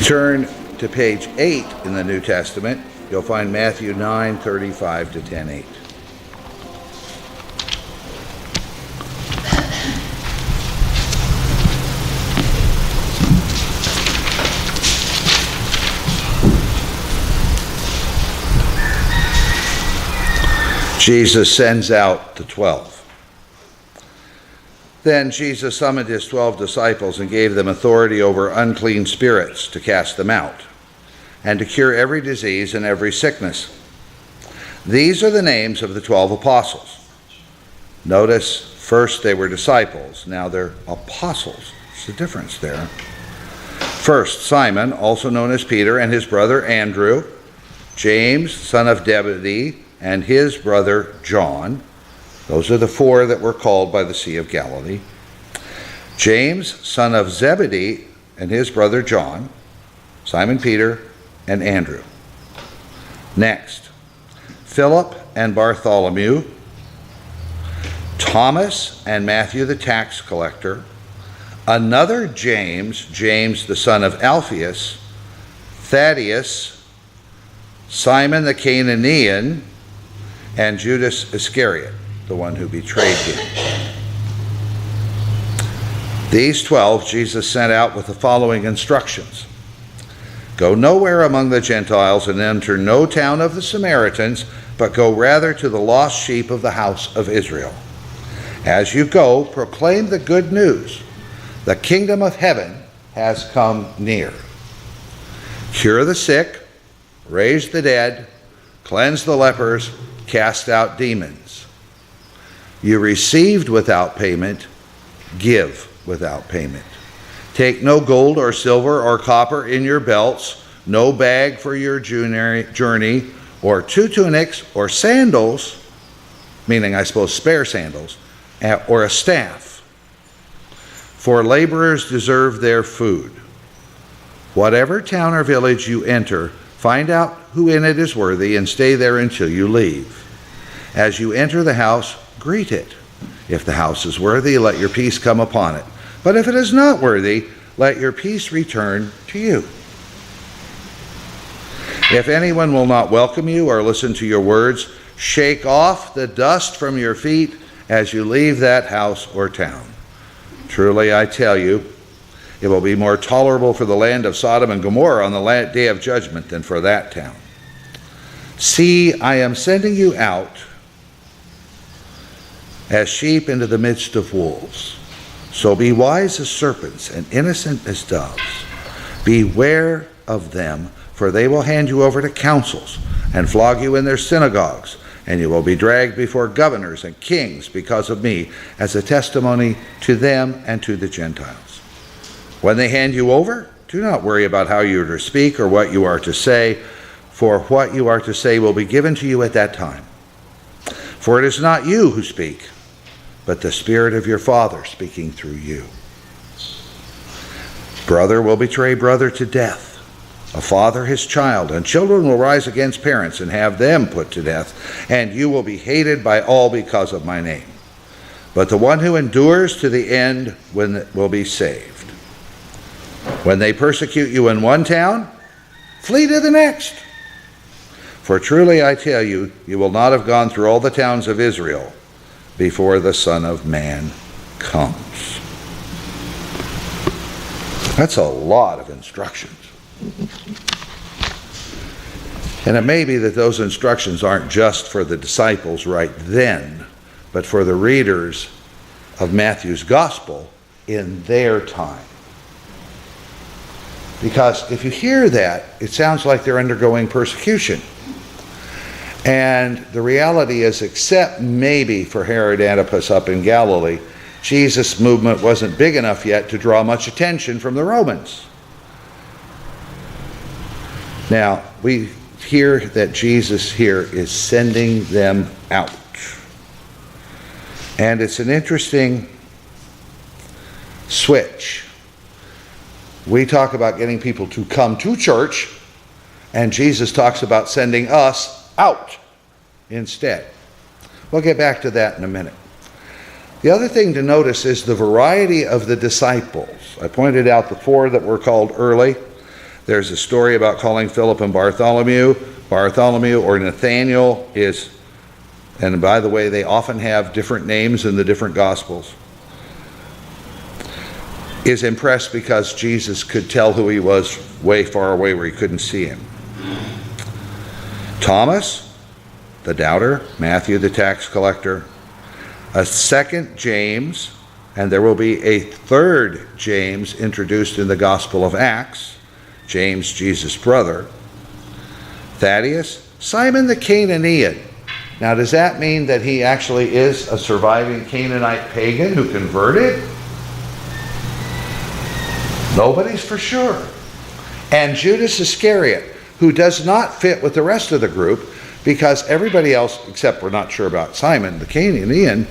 you turn to page 8 in the New Testament, you'll find Matthew 9:35 to 10:8. Jesus sends out the 12. Then Jesus summoned his 12 disciples and gave them authority over unclean spirits to cast them out, and to cure every disease and every sickness. These are the names of the 12 apostles. Notice, first they were disciples, now they're apostles. There's a difference there. First, Simon, also known as Peter, and his brother Andrew, James, son of Zebedee, and his brother John. Those are the 4 that were called by the Sea of Galilee. James, son of Zebedee, and his brother John, Simon Peter, and Andrew. Next, Philip and Bartholomew, Thomas and Matthew the tax collector, another James, James the son of Alphaeus, Thaddeus, Simon the Canaanian, and Judas Iscariot, the one who betrayed him. These 12 Jesus sent out with the following instructions. Go nowhere among the Gentiles and enter no town of the Samaritans, but go rather to the lost sheep of the house of Israel. As you go, proclaim the good news. The kingdom of heaven has come near. Cure the sick, raise the dead, cleanse the lepers, cast out demons. You received without payment, give without payment. Take no gold or silver or copper in your belts, no bag for your journey, or 2 tunics or sandals, meaning I suppose spare sandals, or a staff. For laborers deserve their food. Whatever town or village you enter, find out who in it is worthy and stay there until you leave. As you enter the house, greet it. If the house is worthy, let your peace come upon it. But if it is not worthy, let your peace return to you. If anyone will not welcome you or listen to your words, shake off the dust from your feet as you leave that house or town. Truly, I tell you, it will be more tolerable for the land of Sodom and Gomorrah on the day of judgment than for that town. See, I am sending you out as sheep into the midst of wolves. So be wise as serpents and innocent as doves. Beware of them, for they will hand you over to councils and flog you in their synagogues, and you will be dragged before governors and kings because of me, as a testimony to them and to the Gentiles. When they hand you over, do not worry about how you are to speak or what you are to say, for what you are to say will be given to you at that time. For it is not you who speak, but the Spirit of your Father speaking through you. Brother will betray brother to death, a father his child, and children will rise against parents and have them put to death, and you will be hated by all because of my name. But the one who endures to the end will be saved. When they persecute you in one town, flee to the next. For truly I tell you, you will not have gone through all the towns of Israel before the Son of Man comes. That's a lot of instructions. And it may be that those instructions aren't just for the disciples right then, but for the readers of Matthew's gospel in their time. Because if you hear that, it sounds like they're undergoing persecution. And the reality is, except maybe for Herod Antipas up in Galilee, Jesus' movement wasn't big enough yet to draw much attention from the Romans. Now, we hear that Jesus here is sending them out. And it's an interesting switch. We talk about getting people to come to church, and Jesus talks about sending us out instead. We'll get back to that in a minute. The other thing to notice is the variety of the disciples. I pointed out the 4 that were called early. There's a story about calling Philip and Bartholomew. Bartholomew or Nathaniel is, and by the way, they often have different names in the different Gospels, is impressed because Jesus could tell who he was way far away where he couldn't see him. Thomas, the doubter. Matthew, the tax collector. A second James, and there will be a third James introduced in the Gospel of Acts. James, Jesus' brother. Thaddeus, Simon the Canaanian. Now, does that mean that he actually is a surviving Canaanite pagan who converted? Nobody's for sure. And Judas Iscariot, who does not fit with the rest of the group, because everybody else, except we're not sure about Simon the Canaanian,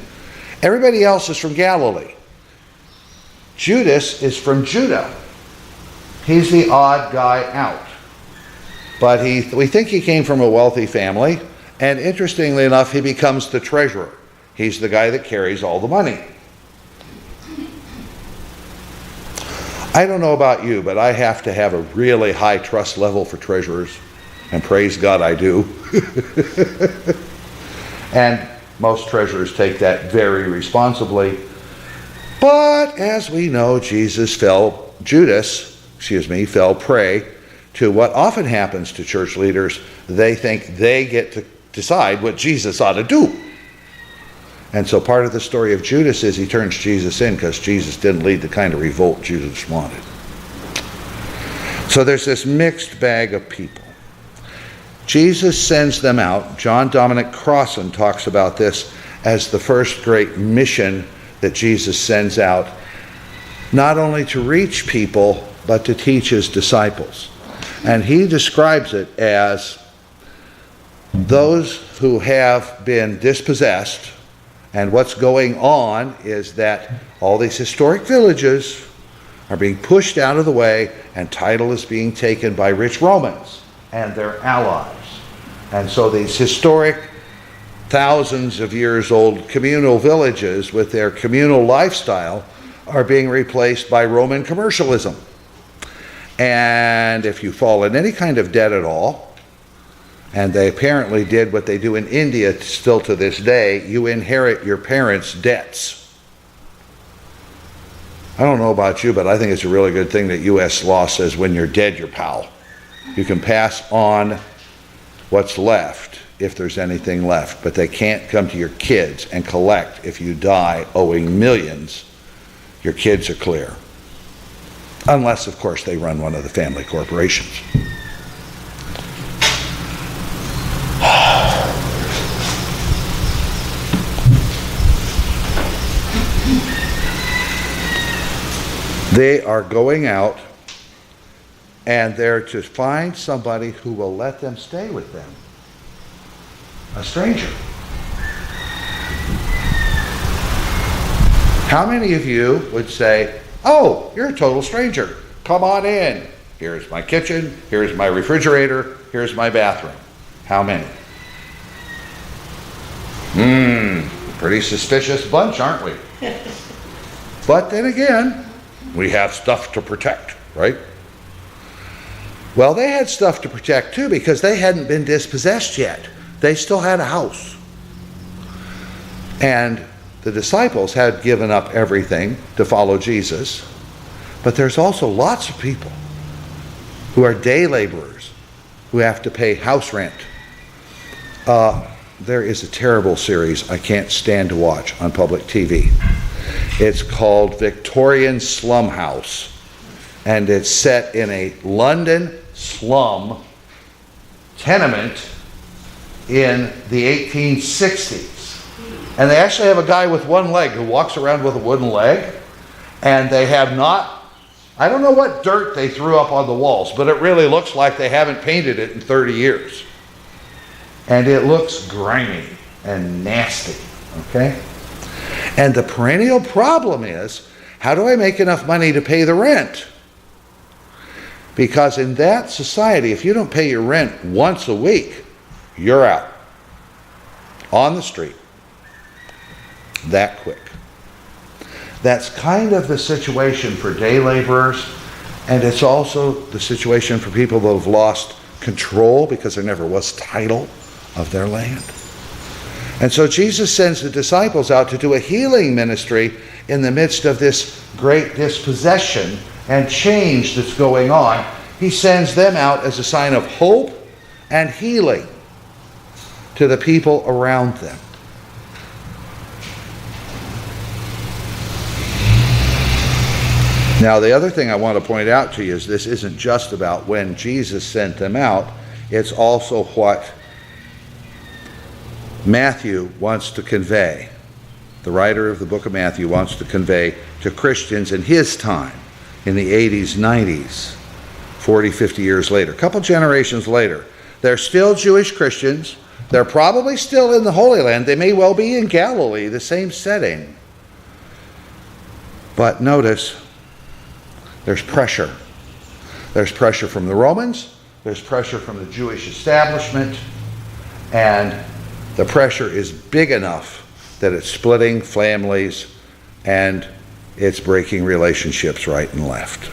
everybody else is from Galilee. Judas is from Judah. He's the odd guy out. But we think he came from a wealthy family, and interestingly enough, he becomes the treasurer. He's the guy that carries all the money. I don't know about you, but I have to have a really high trust level for treasurers, and praise God I do. And most treasurers take that very responsibly. But as we know, Judas fell prey to what often happens to church leaders. They think they get to decide what Jesus ought to do. And so part of the story of Judas is he turns Jesus in because Jesus didn't lead the kind of revolt Judas wanted. So there's this mixed bag of people. Jesus sends them out. John Dominic Crossan talks about this as the first great mission that Jesus sends out, not only to reach people, but to teach his disciples. And he describes it as those who have been dispossessed, and what's going on is that all these historic villages are being pushed out of the way, and title is being taken by rich Romans and their allies. And so these historic, thousands of years old communal villages with their communal lifestyle are being replaced by Roman commercialism. And if you fall in any kind of debt at all, and they apparently did what they do in India still to this day, you inherit your parents' debts. I don't know about you, but I think it's a really good thing that U.S. law says when you're dead, you're pal. You can pass on what's left if there's anything left, but they can't come to your kids and collect if you die owing millions. Your kids are clear. Unless, of course, they run one of the family corporations. They are going out, and they're to find somebody who will let them stay with them. A stranger. How many of you would say, "Oh, you're a total stranger. Come on in. Here's my kitchen, here's my refrigerator, here's my bathroom"? How many? Pretty suspicious bunch, aren't we? But then again, we have stuff to protect, right? Well, they had stuff to protect too because they hadn't been dispossessed yet. They still had a house. And the disciples had given up everything to follow Jesus. But there's also lots of people who are day laborers who have to pay house rent. There is a terrible series I can't stand to watch on public TV. It's called Victorian Slum House, and it's set in a London slum tenement in the 1860s. And they actually have a guy with one leg who walks around with a wooden leg, and they have not, I don't know what dirt they threw up on the walls, but it really looks like they haven't painted it in 30 years. And it looks grimy and nasty, okay? And the perennial problem is, how do I make enough money to pay the rent? Because in that society, if you don't pay your rent once a week, you're out. On the street. That quick. That's kind of the situation for day laborers And it's also the situation for people that have lost control because there never was title of their land. And so Jesus sends the disciples out to do a healing ministry in the midst of this great dispossession and change that's going on. He sends them out as a sign of hope and healing to the people around them. Now, the other thing I want to point out to you is this isn't just about when Jesus sent them out. It's also what Matthew wants to convey. The writer of the book of Matthew wants to convey to Christians in his time, in the 80s, 90s, 40, 50 years later, a couple generations later. They're still Jewish Christians. They're probably still in the Holy Land. They may well be in Galilee, the same setting. But notice, there's pressure. There's pressure from the Romans. There's pressure from the Jewish establishment. And the pressure is big enough that it's splitting families and it's breaking relationships right and left.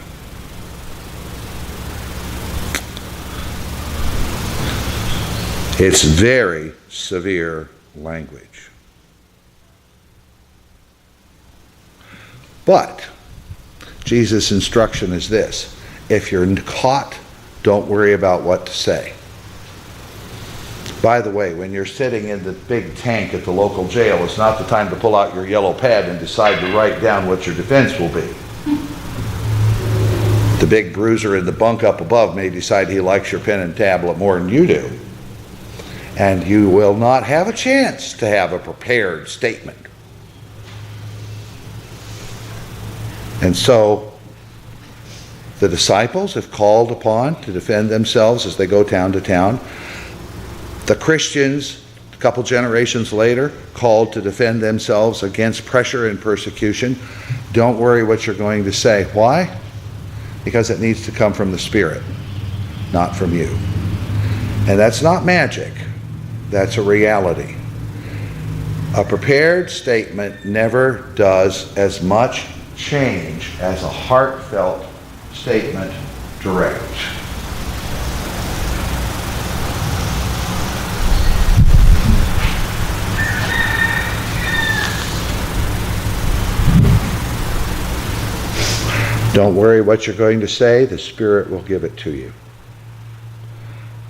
It's very severe language. But Jesus' instruction is this: if you're caught, don't worry about what to say. By the way, when you're sitting in the big tank at the local jail, it's not the time to pull out your yellow pad and decide to write down what your defense will be. The big bruiser in the bunk up above may decide he likes your pen and tablet more than you do. And you will not have a chance to have a prepared statement. And so, the disciples have called upon to defend themselves as they go town to town. The Christians, a couple generations later, called to defend themselves against pressure and persecution. Don't worry what you're going to say. Why? Because it needs to come from the Spirit, not from you. And that's not magic. That's a reality. A prepared statement never does as much change as a heartfelt statement direct. Don't worry what you're going to say. The Spirit will give it to you.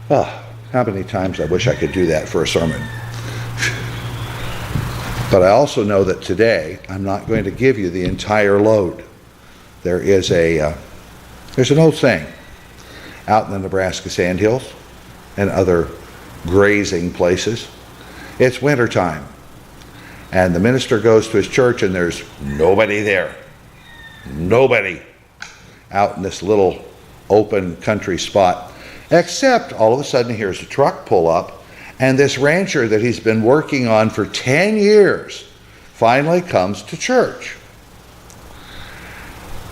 Oh, how many times I wish I could do that for a sermon. But I also know that today I'm not going to give you the entire load. There's an old saying out in the Nebraska Sandhills and other grazing places. It's wintertime, and the minister goes to his church and there's nobody there. Nobody out in this little open country spot, except all of a sudden he hears a truck pull up, and this rancher that he's been working on for 10 years finally comes to church.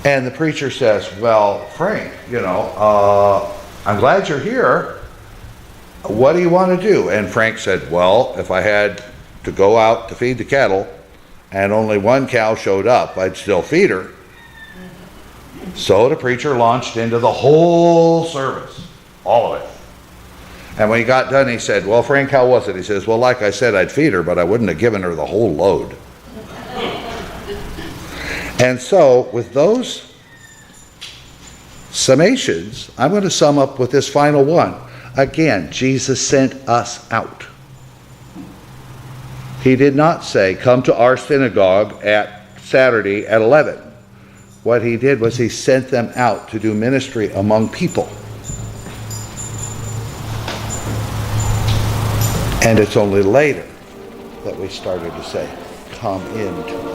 And the preacher says, well, Frank, I'm glad you're here. What do you want to do? And Frank said, well, if I had to go out to feed the cattle and only one cow showed up, I'd still feed her. So the preacher launched into the whole service, all of it. And when he got done, he said, well, Frank, how was it? He says, well, like I said, I'd feed her, but I wouldn't have given her the whole load. And so, with those summations, I'm going to sum up with this final one. Again, Jesus sent us out. He did not say, come to our synagogue at Saturday at 11. What he did was he sent them out to do ministry among people. And it's only later that we started to say, come into